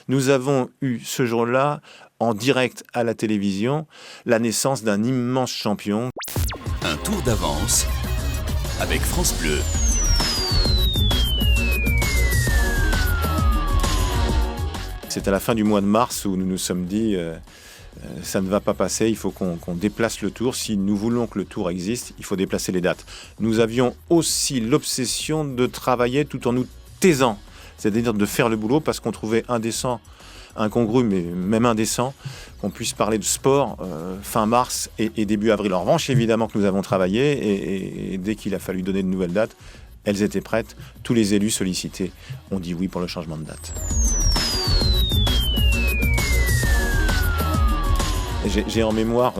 Nous avons eu ce jour-là, en direct à la télévision, la naissance d'un immense champion. Un tour d'avance avec France Bleu. C'est à la fin du mois de mars où nous nous sommes dit ça ne va pas passer, il faut qu'on déplace le tour. Si nous voulons que le tour existe, il faut déplacer les dates. Nous avions aussi l'obsession de travailler tout en nous taisant, c'est-à-dire de faire le boulot parce qu'on trouvait indécent, incongru, mais même indécent, qu'on puisse parler de sport fin mars et début avril. En revanche, évidemment que nous avons travaillé et dès qu'il a fallu donner de nouvelles dates, elles étaient prêtes. Tous les élus sollicités ont dit oui pour le changement de date. J'ai en mémoire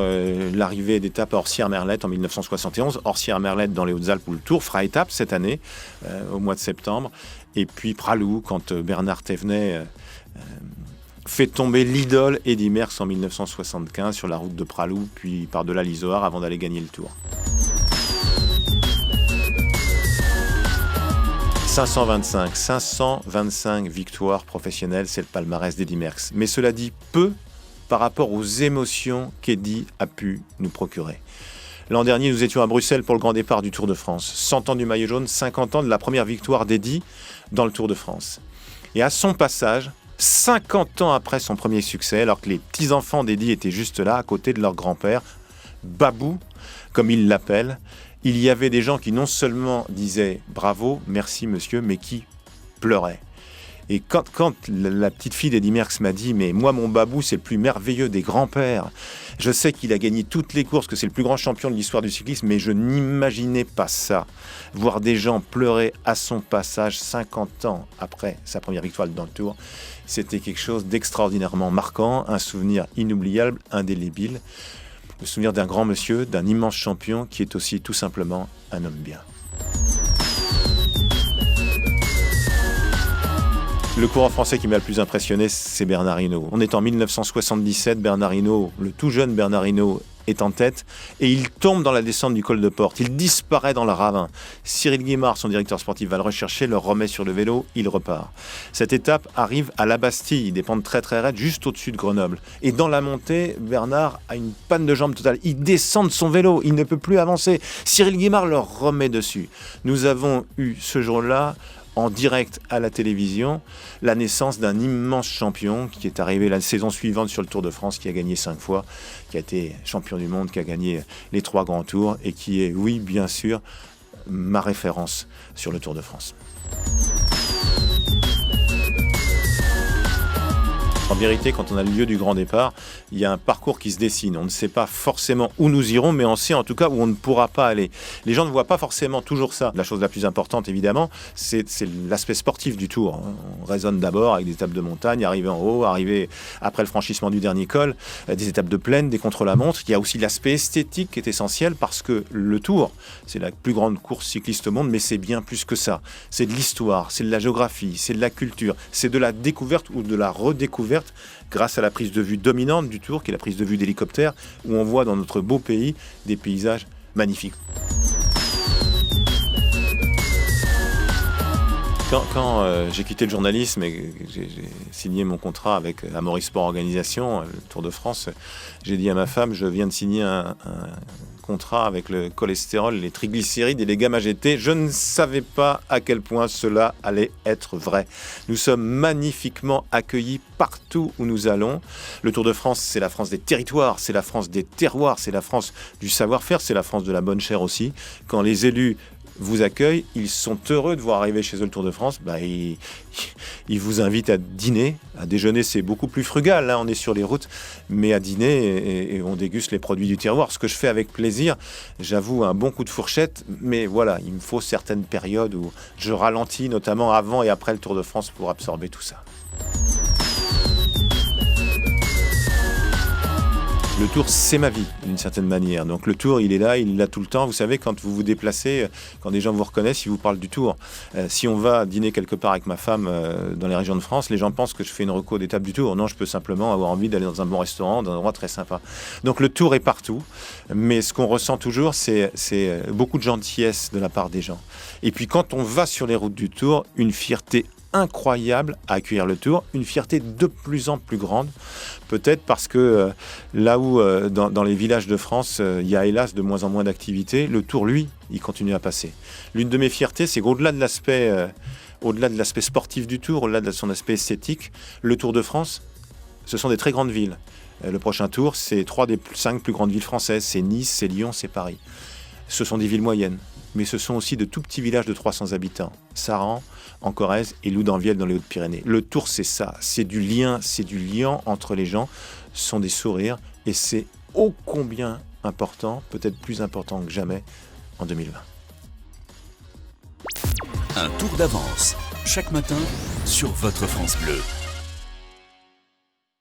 l'arrivée d'étape à Orsières-Merlette en 1971. Orsières-Merlette dans les Hautes-Alpes où le Tour fera étape cette année, au mois de septembre. Et puis Pralou, quand Bernard Thévenet fait tomber l'idole Eddy Merckx en 1975 sur la route de Pralou, puis par-delà l'Izoard avant d'aller gagner le Tour. 525 victoires professionnelles, c'est le palmarès d'Eddy Merckx. Mais cela dit peu par rapport aux émotions qu'Eddy a pu nous procurer. L'an dernier, nous étions à Bruxelles pour le grand départ du Tour de France. 100 ans du maillot jaune, 50 ans de la première victoire d'Eddy dans le Tour de France. Et à son passage, 50 ans après son premier succès, alors que les petits-enfants d'Eddy étaient juste là, à côté de leur grand-père, Babou, comme il l'appelle, il y avait des gens qui non seulement disaient « bravo, merci monsieur », mais qui pleuraient. Et quand la petite fille d'Eddy Merckx m'a dit « mais moi, mon Babou, c'est le plus merveilleux des grands-pères. Je sais qu'il a gagné toutes les courses, que c'est le plus grand champion de l'histoire du cyclisme, mais je n'imaginais pas ça. » Voir des gens pleurer à son passage 50 ans après sa première victoire dans le Tour, c'était quelque chose d'extraordinairement marquant, un souvenir inoubliable, indélébile. Le souvenir d'un grand monsieur, d'un immense champion qui est aussi tout simplement un homme bien. Le coureur français qui m'a le plus impressionné, c'est Bernard Hinault. On est en 1977, Bernard Hinault, le tout jeune Bernard Hinault, est en tête et il tombe dans la descente du col de Porte. Il disparaît dans le ravin. Cyril Guimard, son directeur sportif, va le rechercher, le remet sur le vélo, il repart. Cette étape arrive à la Bastille, des pentes très très raides, juste au-dessus de Grenoble. Et dans la montée, Bernard a une panne de jambes totale. Il descend de son vélo, il ne peut plus avancer. Cyril Guimard le remet dessus. Nous avons eu ce jour-là, en direct à la télévision, la naissance d'un immense champion qui est arrivé la saison suivante sur le Tour de France, qui a gagné 5 fois, qui a été champion du monde, qui a gagné les 3 grands tours et qui est, oui, bien sûr, ma référence sur le Tour de France. En vérité, quand on a le lieu du grand départ, il y a un parcours qui se dessine. On ne sait pas forcément où nous irons, mais on sait en tout cas où on ne pourra pas aller. Les gens ne voient pas forcément toujours ça. La chose la plus importante, évidemment, c'est l'aspect sportif du Tour. On raisonne d'abord avec des étapes de montagne, arriver en haut, arriver après le franchissement du dernier col, des étapes de plaine, des contre-la-montre. Il y a aussi l'aspect esthétique qui est essentiel parce que le Tour, c'est la plus grande course cycliste au monde, mais c'est bien plus que ça. C'est de l'histoire, c'est de la géographie, c'est de la culture, c'est de la découverte ou de la redécouverte grâce à la prise de vue dominante du Tour, qui est la prise de vue d'hélicoptère, où on voit dans notre beau pays des paysages magnifiques. Quand j'ai quitté le journalisme et que j'ai signé mon contrat avec Amaury Sport Organisation, le Tour de France, j'ai dit à ma femme, je viens de signer un contrat avec le cholestérol, les triglycérides et les gamma-GT. Je ne savais pas à quel point cela allait être vrai. Nous sommes magnifiquement accueillis partout où nous allons. Le Tour de France, c'est la France des territoires, c'est la France des terroirs, c'est la France du savoir-faire, c'est la France de la bonne chère aussi. Quand les élus vous accueillent, ils sont heureux de voir arriver chez eux le Tour de France. Ils vous invitent à dîner. À déjeuner, c'est beaucoup plus frugal, là on est sur les routes, mais à dîner et on déguste les produits du terroir, ce que je fais avec plaisir. J'avoue un bon coup de fourchette, mais voilà, il me faut certaines périodes où je ralentis, notamment avant et après le Tour de France, pour absorber tout ça. Le Tour, c'est ma vie, d'une certaine manière. Donc le Tour, il est là tout le temps. Vous savez, quand vous vous déplacez, quand des gens vous reconnaissent, ils vous parlent du Tour. Si on va dîner quelque part avec ma femme dans les régions de France, les gens pensent que je fais une reco d'étape du Tour. Non, je peux simplement avoir envie d'aller dans un bon restaurant, dans un endroit très sympa. Donc le Tour est partout, mais ce qu'on ressent toujours, c'est beaucoup de gentillesse de la part des gens. Et puis quand on va sur les routes du Tour, une fierté incroyable à accueillir le Tour, une fierté de plus en plus grande, peut-être parce que là où dans les villages de France, il y a hélas de moins en moins d'activités, le Tour, lui, il continue à passer. L'une de mes fiertés, c'est qu'au-delà de l'aspect sportif du Tour, au-delà de son aspect esthétique, le Tour de France, ce sont des très grandes villes. Le prochain Tour, c'est 3 des 5 plus grandes villes françaises, c'est Nice, c'est Lyon, c'est Paris. Ce sont des villes moyennes, mais ce sont aussi de tout petits villages de 300 habitants. Saran, en Corrèze et Loudanvielle dans les Hautes-Pyrénées. Le Tour, c'est ça, c'est du lien entre les gens, ce sont des sourires et c'est ô combien important, peut-être plus important que jamais en 2020. Un tour d'avance, chaque matin sur votre France Bleu.